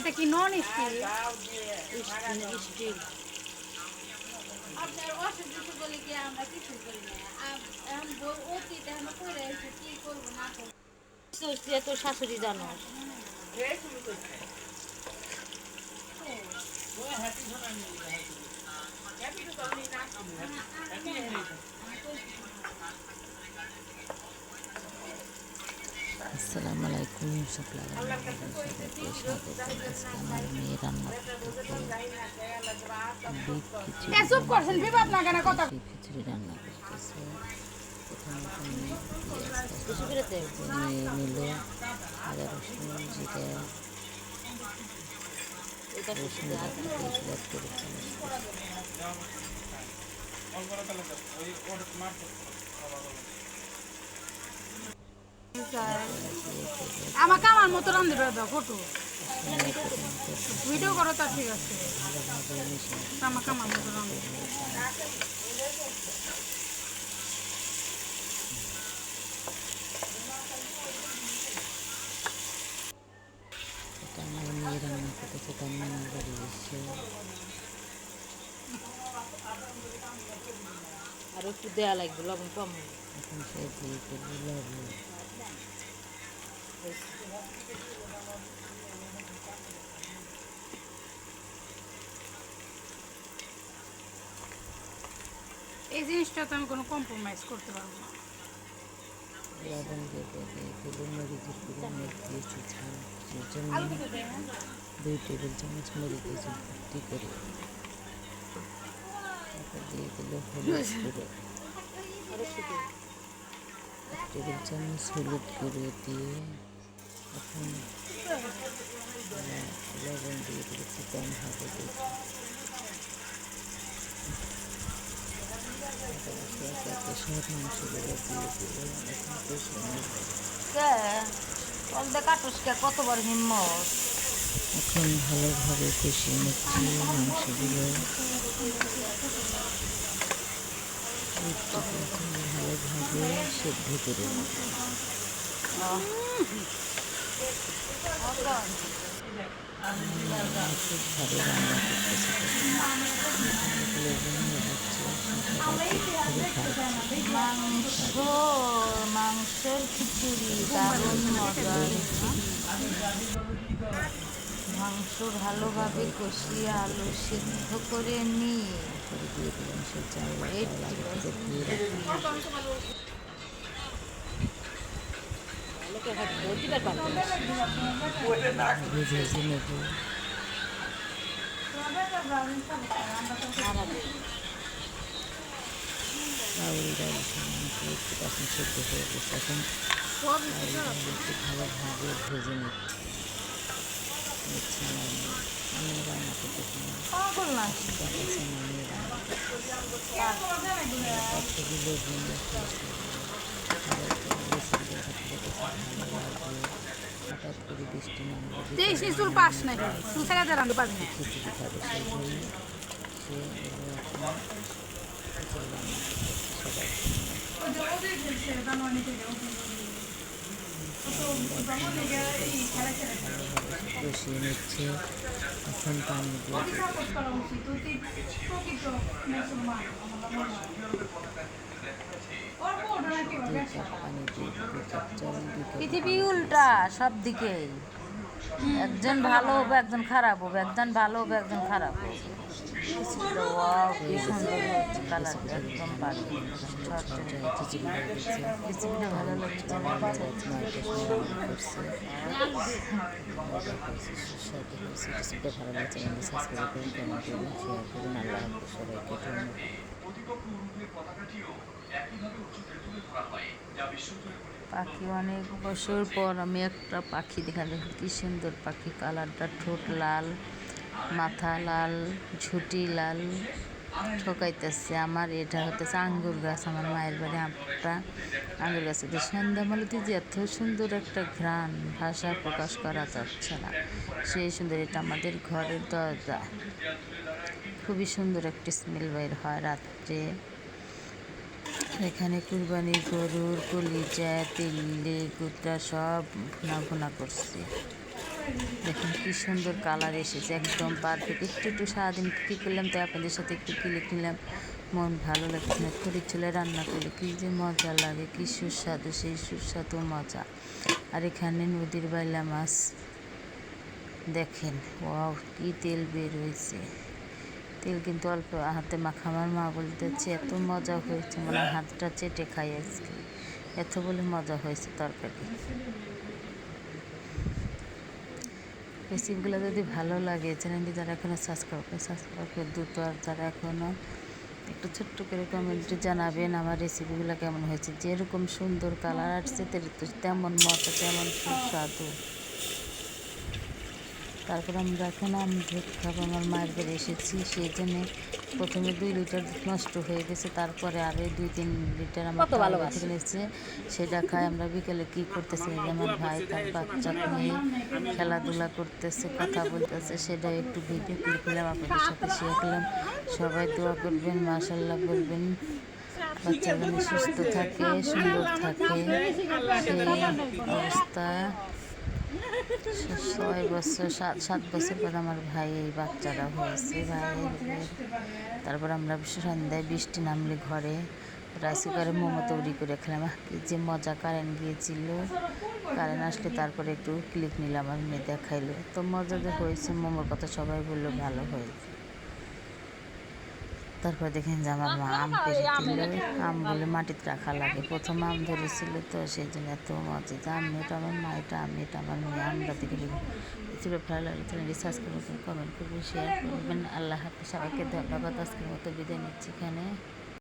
এটা কি নন still? Still. আপনার অসুখ কিছু বলে কি আমরা কিছু করি না। এখন অতীত এখন করে এসে কি করবো না করবো। তোর শাশুড়ি জানো? আসসালামু আলাইকুম সবাইকে স্বাগত। আজকে আমার মেয়ে রান্না করতেছে চুপ করছেন বিবাদ না কেন কথা? খিচুড়ি রান্না করতেছে। প্রথমে নিয়ে নিল আদা রসুন জিরা রসুন আমাকে আমার মতো রান্ধতে দাও ফটো ভিডিও করো তা ঠিক আছে। আমাকে আমার মতো রান্ধতে এটা আমার মেয়ে রান্না করতেছে, তার নানার বাড়ি এসে। আর একটু দেওয়া লাগবে, লবণ কম এখন সে দিয়ে দিল লবণ। এই জিনিসটা তো আমি কোনো কম্প্রোমাইজ করতে পারবো না। লবণ দিয়ে দিল, মরিচের গুঁড়ো দিয়েছি ঝালের জন্য 2 টেবিল চামচ মরিচ দিয়েছি ভর্তি করে। তারপর দিয়ে দিল হলুদ গুঁড়ো 1 টেবিল চামচ হলুদ গুঁড়ো দিয়ে এখন লবণ দিয়ে দিয়েছি কম ভাবে দেখে। সব মাংসগুলো দিয়ে দিল। এখন কতবার হিম্মত এখন ভালোভাবে কষিয়ে নিচ্ছি মাংসগুলো। ভালোভাবে সেদ্ধ করে নেব। খুব ভালো রান্না করতেছে, মাংসের খিচুড়ি দারুণ মজার। মাংস ভালোভাবে কষিয়ে আলু সিদ্ধ করে নিয়ে দিয়ে দিলাম সে চাল ভেজে নেব। চাউল ডাল একটু তখন সেদ্ধ হয়ে গেছে। এখন চাউল ডাল একটু ভালোভাবে ভেজে নিচ্ছি। আমি রান্না করতে দেখাচ্ছি আমি রান্না হঠাৎ করে বৃষ্টি নামলে চুল পাস নাই চুল ছেড়ে রান্ধতে পারবি না। খিচুড়ি খাবে, সেই জন্য সে এখন খিচুড়ি রান্না করতেছে সবাই বসিয়ে নিচ্ছে। এখন পানি দিয়ে পৃথিবী উল্টা সব দিকে। একজন ভালো হবে একজন খারাপ হবে, একজন ভালো হবে একজন খারাপ হবে। কি সুন্দর হচ্ছে কালারটা, একদম খিচুড়িটা ভালো লাগছে। ভালো লাগছে, সাবস্ক্রাইব করুন, কমেন্ট করুন, শেয়ার করুন। আল্লাহ হাফেজ সবাইকে। পাখি অনেক বছর পর আমি একটা পাখি দেখালাম, কি সুন্দর পাখি, কালারটা ঠোঁট লাল, মাথা লাল, ঝুঁটি লাল, ঠকাইতেছে। আমার এটা হতেছে আঙ্গুর গাছ, আমার মায়ের বাড়ি একটা আঙ্গুর গাছ। সন্ধ্যামালতি যে এত সুন্দর একটা ঘ্রাণ ভাষা প্রকাশ করা যাচ্ছে না, সেই সুন্দর। এটা আমাদের ঘরের দরজা, খুবই সুন্দর একটা স্মেল বের হয় রাত্রে। এখানে কুরবানির গরুর কলিজা, তিল্লি, গুদ্রা সব ভুনা ভুনা করছি। দেখুন কি কি সুন্দর কালার এসেছে, একদম পারফেক্ট। একটু সারাদিন কী করলাম তাই আপনাদের সাথে একটু ক্লিক নিলাম, মন ভালো লাগছে না। খড়ির চুলায় রান্না করলে কী যে মজা লাগে, কী সুস্বাদু, সেই সুস্বাদু মজা। আর এখানে নদীর বাইলা মাছ দেখেন, ওয়াও কী তেল বের হয়েছে। তেল কিন্তু অল্প হাতে মাখা। আমার মা বলতেছে এত মজা হয়েছে, মানে হাতটা চেটে খাই আজকে, এত বলে মজা হয়েছে তরকারি। রেসিপিগুলো যদি ভালো লাগে, চ্যানেলটি যারা এখনও সাবস্ক্রাইব করে দ্রুত, আর যারা এখনও একটু ছোট্ট করে কমেন্টে জানাবেন আমার রেসিপিগুলো কেমন হয়েছে। যেরকম সুন্দর কালার আসছে তেমন মজা, তেমন সুস্বাদু। তারপর আমরা এখন আম দুধ খাবো, আমার মায়ের বাড়ি এসেছি, সেই জন্যে প্রথমে 2 লিটার দুধ নষ্ট হয়ে গেছে, তারপরে আরও 2-3 লিটার আমার থেকে নিয়েছে, সেটা খাই। আমরা বিকেলে কী করতেছি, আমার ভাই তার বাচ্চা নিয়ে খেলাধুলা করতেছে, কথা বলতেছে, সেটা একটু ভিডিও ক্লিপ নিলাম, আপনাদের সাথে শেয়ার করলাম। সবাই দোয়া করবেন, মাশাআল্লাহ বলবেন, বাচ্চা যেন সুস্থ থাকে, সুন্দর থাকে। সেই অবস্থা 7 বছর পর আমার ভাই এই বাচ্চাটা হয়েছে। তারপর আমরা সন্ধ্যায় বৃষ্টি নামলে ঘরে রাইস কুকারে মোমো তৈরি করে খেলাম, কি যে মজা। কারেন্ট গিয়েছিল, কারেন্ট আসলে তারপরে একটু ক্লিক নিলাম, আর মেয়ে দেখাইলো, তো মজা যে হয়েছে। মোমোর কথা সবাই বললো ভালো হয়েছে। তারপর দেখেন যে আমার মা আম পেড়ে দিল, আম বলে মাটিতে রাখা লাগে, প্রথম আম ধরেছিল, তো সেই জন্য এত মজা। যে আমি এটা আমার মা, এটা আমি, এটা আমার মেয়ে, আমরা দেখে রেসিপি ভালো লাগলে চ্যানেলটি সাবস্ক্রাইব করবেন, কমেন্ট করবেন, শেয়ার করবেন। আল্লাহ হাফেজ, সবাইকে ধন্যবাদ। আজকের মতো বিদায় নিচ্ছি এখানে।